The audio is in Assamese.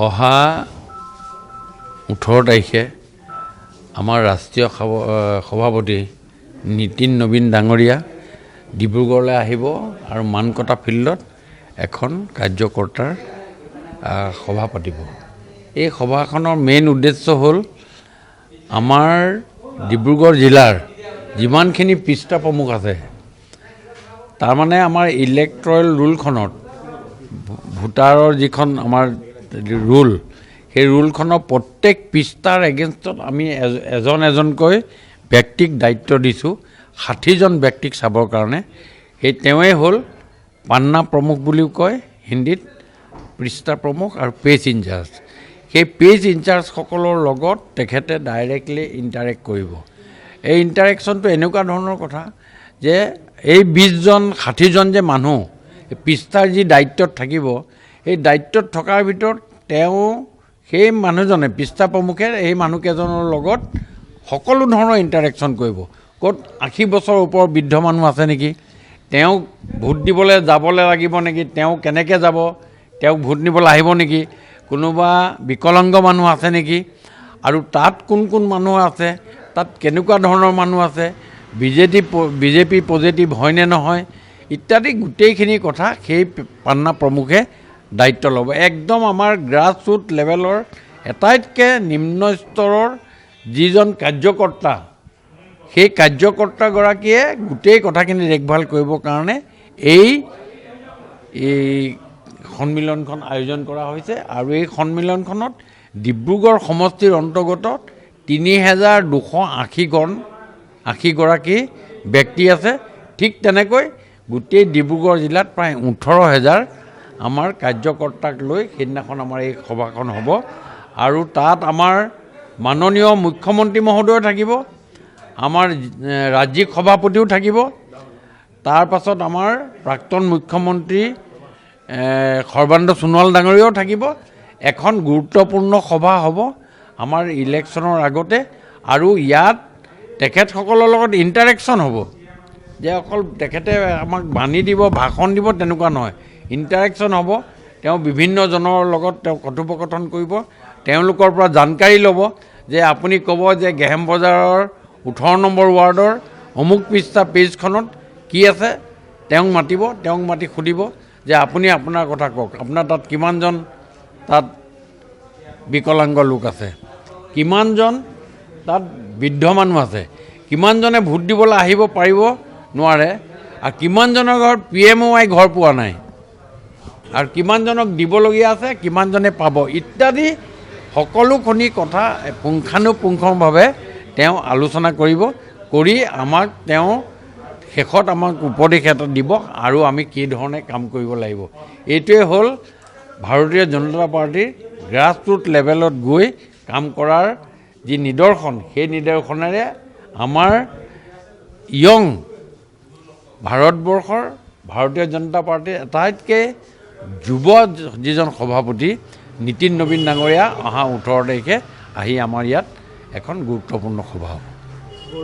অহা 18 তাৰিখে আমাৰ ৰাষ্ট্ৰীয় সভাপতি নীতিন নবীন ডাঙৰীয়া ডিব্ৰুগড়লৈ আহিব আৰু মানকটা ফিল্ডত এখন কাৰ্যকৰ্তাৰ সভা পাতিব। এই সভাখনৰ মেইন উদ্দেশ্য হ'ল আমাৰ ডিব্ৰুগড় জিলাৰ যিমানখিনি পৃষ্ঠা প্ৰমুখ আছে তাৰমানে আমাৰ ইলেক্ট্ৰল ৰুলখনত ভোটাৰৰ যিখন আমাৰ ৰুল সেই ৰুলখনৰ প্ৰত্যেক পৃষ্ঠাৰ এগেইনষ্টত আমি এজন এজনকৈ ব্যক্তিক দায়িত্ব দিছোঁ 60জন ব্যক্তিক চাবৰ কাৰণে। সেই তেওঁৱেই হ'ল পান্না প্ৰমুখ বুলিও কয় হিন্দীত, পৃষ্ঠা প্ৰমুখ আৰু পেজ ইনচাৰ্জ। সেই পেজ ইনচাৰ্জসকলৰ লগত তেখেতে ডাইৰেক্টলি ইণ্টাৰেক্ট কৰিব। এই ইণ্টাৰেকশ্যনটো এনেকুৱা ধৰণৰ কথা যে এই 20জন 60জন যে মানুহ পৃষ্ঠাৰ যি দায়িত্বত থাকিব এই দায়িত্বত থকাৰ ভিতৰত তেওঁ সেই মানুহজনে পৃষ্ঠা প্ৰমুখে এই মানুহকেইজনৰ লগত সকলো ধৰণৰ ইণ্টাৰেকশ্যন কৰিব। ক'ত 80 বছৰ ওপৰৰ বৃদ্ধ মানুহ আছে নেকি, তেওঁক ভোট দিবলৈ যাবলৈ লাগিব নেকি, তেওঁ কেনেকৈ যাব, তেওঁক ভোট নিবলৈ আহিব নেকি, কোনোবা বিকলাংগ মানুহ আছে নেকি, আৰু তাত কোন কোন মানুহ আছে, তাত কেনেকুৱা ধৰণৰ মানুহ আছে, বিজেপি পজিটিভ হয়নে নহয় ইত্যাদি গোটেইখিনি কথা সেই পান্না প্ৰমুখে দায়িত্ব ল'ব। একদম আমাৰ গ্ৰাছৰুট লেভেলৰ এটাইতকৈ নিম্ন স্তৰৰ যিজন কাৰ্যকৰ্তা সেই কাৰ্যকৰ্তাগৰাকীয়ে গোটেই কথাখিনি দেখভাল কৰিবৰ কাৰণে এই সন্মিলনখন আয়োজন কৰা হৈছে। আৰু এই সন্মিলনখনত ডিব্ৰুগড় সমষ্টিৰ অন্তৰ্গত 3280গৰাকী ব্যক্তি আছে। ঠিক তেনেকৈ গোটেই ডিব্ৰুগড় জিলাত প্ৰায় 18,000 আমাৰ কাৰ্যকৰ্তাক লৈ সেইদিনাখন আমাৰ এই সভাখন হ'ব। আৰু তাত আমাৰ মাননীয় মুখ্যমন্ত্ৰী মহোদয় থাকিব, আমাৰ ৰাজ্যিক সভাপতিও থাকিব, তাৰ পাছত আমাৰ প্ৰাক্তন মুখ্যমন্ত্ৰী সৰ্বানন্দ সোণোৱাল ডাঙৰীয়াও থাকিব। এখন গুৰুত্বপূৰ্ণ সভা হ'ব আমাৰ ইলেকশ্যনৰ আগতে। আৰু ইয়াত তেখেতসকলৰ লগত ইণ্টাৰেকশ্যন হ'ব, যে অকল তেখেতে আমাক বাণী দিব, ভাষণ দিব তেনেকুৱা নহয়, ইণ্টাৰেকশ্যন হ'ব। তেওঁ বিভিন্নজনৰ লগত তেওঁ কথোপকথন কৰিব, তেওঁলোকৰ পৰা জানকাৰী ল'ব যে আপুনি ক'ব যে গেহেম বজাৰৰ 18 নম্বৰ ৱাৰ্ডৰ অমুক পৃষ্ঠা পেজখনত কি আছে, তেওঁক মাতিব, তেওঁক মাতি সুধিব যে আপুনি আপোনাৰ কথা কওক, আপোনাৰ তাত কিমানজন তাত বিকলাংগ লোক আছে, কিমানজন তাত বৃদ্ধ মানুহ আছে, কিমানজনে ভোট দিবলৈ আহিব পাৰিব নোৱাৰে, আৰু কিমানজনৰ ঘৰত PMOI ঘৰ পোৱা নাই, আৰু কিমানজনক দিবলগীয়া আছে, কিমানজনে পাব ইত্যাদি সকলোখিনি কথা পুংখানুপুংখভাৱে তেওঁ আলোচনা কৰিব। কৰি আমাক তেওঁ শেষত আমাক উপদেশ এটা দিব আৰু আমি কি ধৰণে কাম কৰিব লাগিব। এইটোৱে হ'ল ভাৰতীয় জনতা পাৰ্টীৰ গ্ৰাছৰুট লেভেলত গৈ কাম কৰাৰ যি নিদৰ্শন, সেই নিদৰ্শনেৰে আমাৰ য়ং ভাৰতবৰ্ষৰ ভাৰতীয় জনতা পাৰ্টীৰ আটাইতকৈ যুৱ যিজন সভাপতি নীতিন নবীন ডাঙৰীয়া অহা 18 তাৰিখে আহি আমাৰ ইয়াত এখন গুৰুত্বপূৰ্ণ সভা হ'ব।